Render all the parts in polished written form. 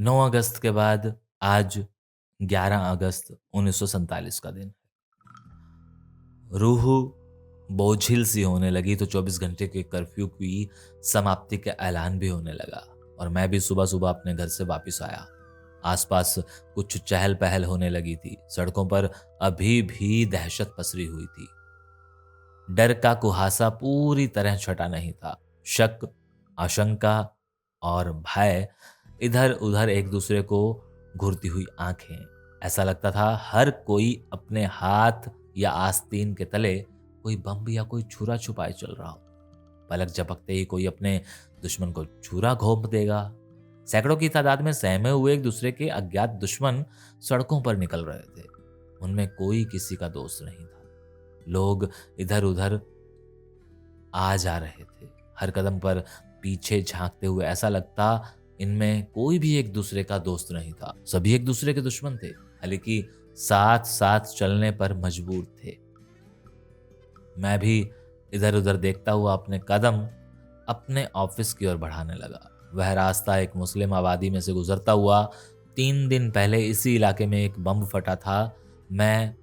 9 अगस्त के बाद आज 11 अगस्त 1947 का दिन। रूह बोझिल सी होने लगी तो 24 घंटे के कर्फ्यू की समाप्ति का ऐलान भी होने लगा और मैं भी सुबह-सुबह अपने घर से वापस आया। आसपास कुछ चहल-पहल होने लगी थी। सड़कों पर अभी भी दहशत पसरी हुई थी। डर का कुहासा पूरी तरह छटा नहीं था। शक, आशंका और भय इधर-उधर एक दूसरे को घूरती हुई आंखें। ऐसा लगता था हर कोई अपने हाथ या आस्तीन के तले कोई बम या कोई छुरा छुपाए चल रहा हो। पलक झपकते ही कोई अपने दुश्मन को छुरा घोंप देगा। सैकड़ों की तादाद में सहमे हुए एक दूसरे के अज्ञात दुश्मन सड़कों पर निकल रहे थे। उनमें कोई किसी का दोस्त नहीं था। लोग इधर-उधर आ जा रहे थे। हर कदम पर पीछे झांकते हुए ऐसा लगता इनमें कोई भी एक दूसरे का दोस्त नहीं था। सभी एक दूसरे के दुश्मन थे, हालांकि साथ-साथ चलने पर मजबूर थे। मैं भी इधर-उधर देखता हुआ अपने कदम अपने ऑफिस की ओर बढ़ाने लगा। वह रास्ता एक मुस्लिम आबादी में से गुजरता हुआ 3 दिन पहले इसी इलाके में एक बम फटा था। मैं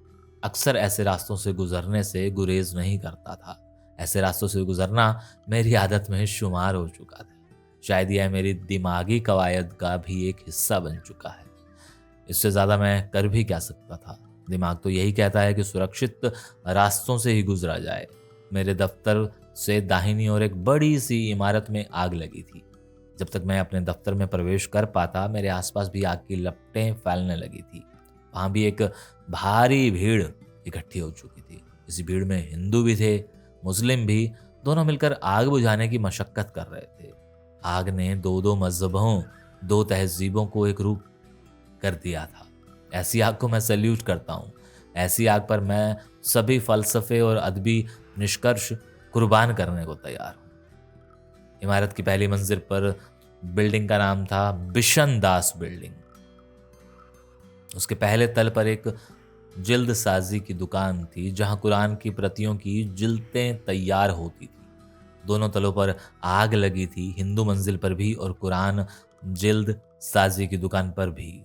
अक्सर ऐसे रास्तों से गुजरने से गुरेज नहीं करता था। ऐसे रास्तों से गुजरना मेरी आदत में शुमार हो चुका था। शायद यह मेरी दिमागी कवायद का भी एक हिस्सा बन चुका है। इससे ज़्यादा मैं कर भी क्या सकता था? दिमाग तो यही कहता है कि सुरक्षित रास्तों से ही गुजरा जाए। मेरे दफ्तर से दाहिनी ओर एक बड़ी सी इमारत में आग लगी थी। जब तक मैं अपने दफ्तर में प्रवेश कर पाता, मेरे आसपास भी आग की लपटें फैलने लगी थी। वहाँ भी एक भारी भीड़ इकट्ठी हो चुकी थी। इसी भीड़ में हिंदू भी थे, मुस्लिम भी, दोनों मिलकर आग बुझाने की मशक्कत कर रहे थे। आग ने दो-दो मज़हबों, दो तहज़ीबों को एक रूप कर दिया था। ऐसी आग को मैं सैल्यूट करता हूँ। ऐसी आग पर मैं सभी फ़लसफ़े और अदबी निष्कर्ष कुर्बान करने को तैयार हूँ। इमारत की पहली मंजिल पर बिल्डिंग का नाम था बिशन दास बिल्डिंग। उसके पहले तल पर एक जिल्द साजी की दुकान थी, जहाँ कुरान की प्रतियों की जिल्दें तैयार होती थी। दोनों तलों पर आग लगी थी, हिंदू मंजिल पर भी और कुरान जिल्द साजी की दुकान पर भी।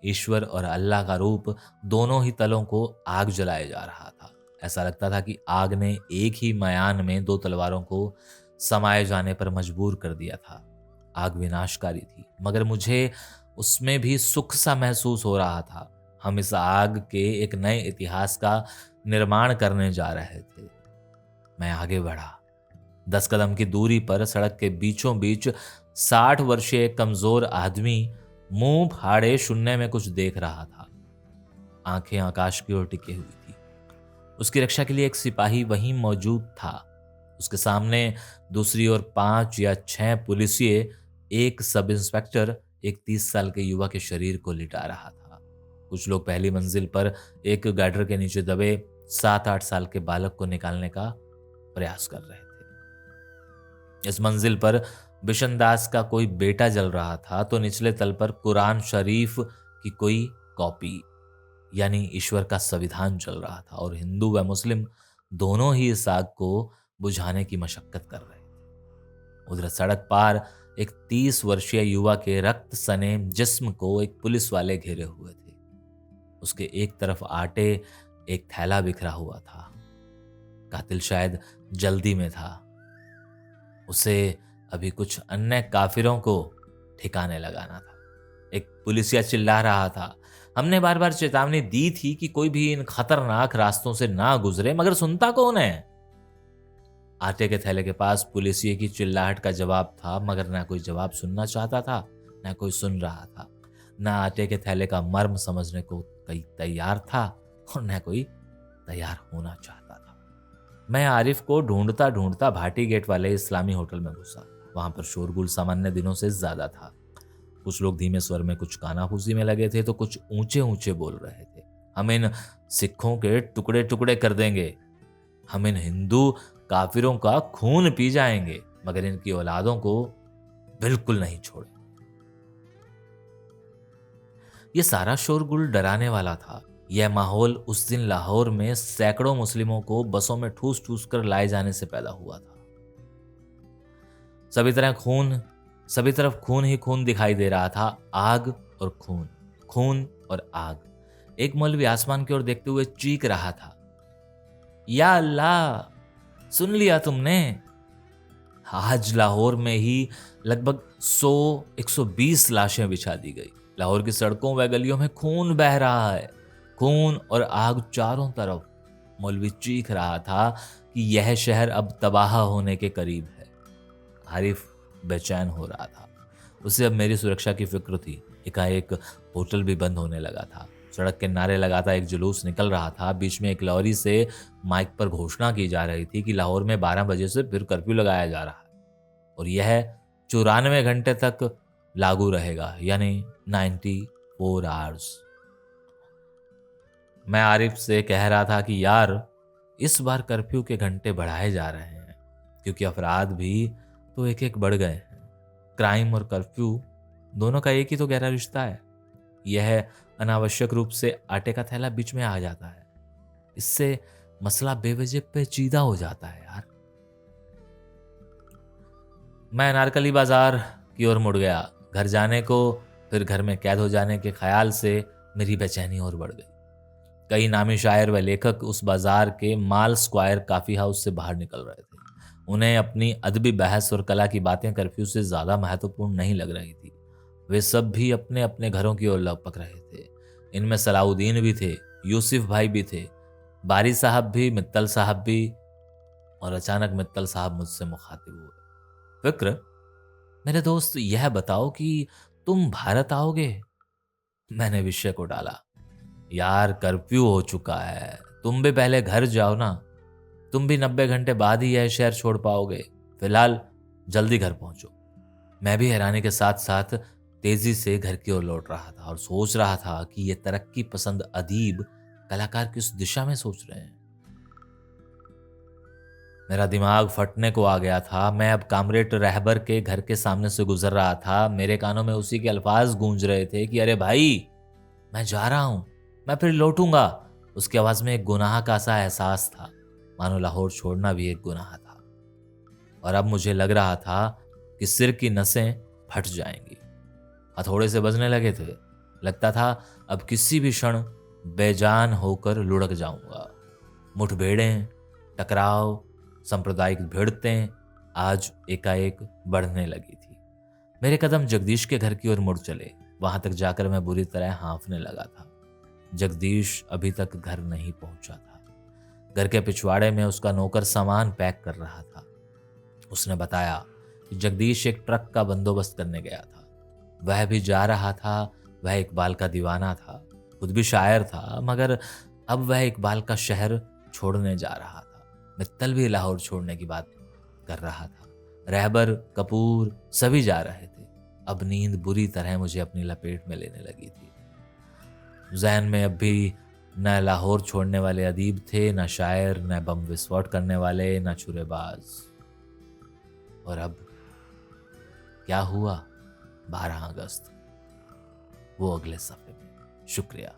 ईश्वर और अल्लाह का रूप दोनों ही तलों को आग जलाया जा रहा था। ऐसा लगता था कि आग ने एक ही मयान में दो तलवारों को समाये जाने पर मजबूर कर दिया था। आग विनाशकारी थी, मगर मुझे उसमें भी सुख सा महसूस हो रहा था। हम इस आग के एक नए इतिहास का निर्माण करने जा रहे थे। मैं आगे बढ़ा। 10 कदम की दूरी पर सड़क के बीचों बीच 60 वर्षीय एक कमजोर आदमी मुंह फाड़े शून्य में कुछ देख रहा था। आंखें आकाश की ओर टिकी हुई थी। उसकी रक्षा के लिए एक सिपाही वहीं मौजूद था। उसके सामने दूसरी ओर 5 या 6 पुलिसिये, एक सब इंस्पेक्टर, एक 30 साल के युवा के शरीर को लिटा रहा था। कुछ लोग पहली मंजिल पर एक गार्डर के नीचे दबे 7-8 साल के बालक को निकालने का प्रयास कर रहे थे। इस मंजिल पर बिशनदास का कोई बेटा जल रहा था तो निचले तल पर कुरान शरीफ की कोई कॉपी, यानी ईश्वर का संविधान चल रहा था और हिंदू व मुस्लिम दोनों ही इस आग को बुझाने की मशक्कत कर रहे थे। उधर सड़क पार एक 30 वर्षीय युवा के रक्त सने जिस्म को एक पुलिस वाले घेरे हुए थे। उसके एक तरफ आटे एक थैला बिखरा हुआ था। कातिल शायद जल्दी में था। उसे अभी कुछ अन्य काफिरों को ठिकाने लगाना था। एक पुलिसिया चिल्ला रहा था, हमने बार बार चेतावनी दी थी कि कोई भी इन खतरनाक रास्तों से ना गुजरे, मगर सुनता कौन है? आटे के थैले के पास पुलिसिये की चिल्लाहट का जवाब था, मगर ना कोई जवाब सुनना चाहता था, ना कोई सुन रहा था। ना आटे के थैले का मर्म समझने को कोई तैयार था और न कोई तैयार होना चाहता था। मैं आरिफ को ढूंढता ढूंढता भाटी गेट वाले इस्लामी होटल में घुसा। वहां पर शोरगुल सामान्य दिनों से ज्यादा था। कुछ लोग धीमे स्वर में कुछ कानाफूसी में लगे थे तो कुछ ऊंचे ऊंचे बोल रहे थे, हम इन सिखों के टुकड़े टुकड़े कर देंगे, हम इन हिंदू काफिरों का खून पी जाएंगे, मगर इनकी औलादों को बिल्कुल नहीं छोड़े। यह सारा शोरगुल डराने वाला था। यह माहौल उस दिन लाहौर में सैकड़ों मुस्लिमों को बसों में ठूस ठूस कर लाए जाने से पैदा हुआ था। सभी तरह खून, सभी तरफ खून ही खून दिखाई दे रहा था, आग और खून, खून और आग। एक मौलवी आसमान की ओर देखते हुए चीख रहा था, या अल्लाह, सुन लिया तुमने? आज लाहौर में ही लगभग 100-120 लाशें बिछा दी गई। लाहौर की सड़कों व गलियों में खून बह रहा है, खून और आग चारों तरफ। मौलवी चीख रहा था कि यह शहर अब तबाह होने के करीब है। आरिफ बेचैन हो रहा था। उसे अब मेरी सुरक्षा की फिक्र थी। एकाएक होटल भी बंद होने लगा था। सड़क के नारे लगाता एक जुलूस निकल रहा था। बीच में एक लॉरी से माइक पर घोषणा की जा रही थी कि लाहौर में 12 बजे से फिर कर्फ्यू लगाया जा रहा है और यह 94 घंटे तक लागू रहेगा, यानी 94 आवर्स। मैं आरिफ से कह रहा था कि यार, इस बार कर्फ्यू के घंटे बढ़ाए जा रहे हैं क्योंकि अफराद भी तो एक एक बढ़ गए हैं। क्राइम और कर्फ्यू दोनों का एक ही तो गहरा रिश्ता है। यह अनावश्यक रूप से आटे का थैला बीच में आ जाता है। इससे मसला बेवजह पेचीदा हो जाता है यार। मैं अनारकली बाजार की ओर मुड़ गया। घर जाने को, फिर घर में कैद हो जाने के ख्याल से मेरी बेचैनी और बढ़ गई। कई नामी शायर व लेखक उस बाजार के माल स्क्वायर कॉफी हाउस से बाहर निकल रहे थे। उन्हें अपनी अदबी बहस और कला की बातें कर्फ्यू से ज्यादा महत्वपूर्ण नहीं लग रही थी। वे सब भी अपने अपने घरों की ओर लपक रहे थे। इनमें सलाउद्दीन भी थे, यूसुफ भाई भी थे, बारी साहब भी, मित्तल साहब भी। और अचानक मित्तल साहब मुझसे मुखातिब हुए। फिक्र, मेरे दोस्त, यह बताओ कि तुम भारत आओगे? मैंने विषय को डाला। यार, कर्फ्यू हो चुका है, तुम भी पहले घर जाओ ना। तुम भी 90 घंटे बाद ही यह शहर छोड़ पाओगे। फिलहाल जल्दी घर पहुंचो। मैं भी हैरानी के साथ साथ तेजी से घर की ओर लौट रहा था और सोच रहा था कि ये तरक्की पसंद अदीब कलाकार किस दिशा में सोच रहे हैं। मेरा दिमाग फटने को आ गया था। मैं अब कामरेड रहबर के घर के सामने से गुजर रहा था। मेरे कानों में उसी के अल्फाज गूंज रहे थे कि अरे भाई, मैं जा रहा हूं, मैं फिर लौटूंगा। उसकी आवाज में एक गुनाह का सा एहसास था, मानो लाहौर छोड़ना भी एक गुनाह था। और अब मुझे लग रहा था कि सिर की नसें फट जाएंगी। हथौड़े से बजने लगे थे। लगता था अब किसी भी क्षण बेजान होकर लुढ़क जाऊंगा। मुठभेड़ें, टकराव, सांप्रदायिक भिड़तें आज एकाएक बढ़ने लगी थी। मेरे कदम जगदीश के घर की ओर मुड़ चले। वहां तक जाकर मैं बुरी तरह हाँफने लगा था। जगदीश अभी तक घर नहीं पहुंचा था। घर के पिछवाड़े में उसका नौकर सामान पैक कर रहा था। उसने बताया कि जगदीश एक ट्रक का बंदोबस्त करने गया था। वह भी जा रहा था। वह इकबाल का दीवाना था, खुद भी शायर था, मगर अब वह इकबाल का शहर छोड़ने जा रहा था। मित्तल भी लाहौर छोड़ने की बात कर रहा था। रहबर, कपूर सभी जा रहे थे। अब नींद बुरी तरह मुझे अपनी लपेट में लेने लगी थी। जहन में अब भी न लाहौर छोड़ने वाले अदीब थे, न शायर, न बम विस्फोट करने वाले, न छुरेबाज। और अब क्या हुआ? 12 अगस्त, वो अगले सफे में। शुक्रिया।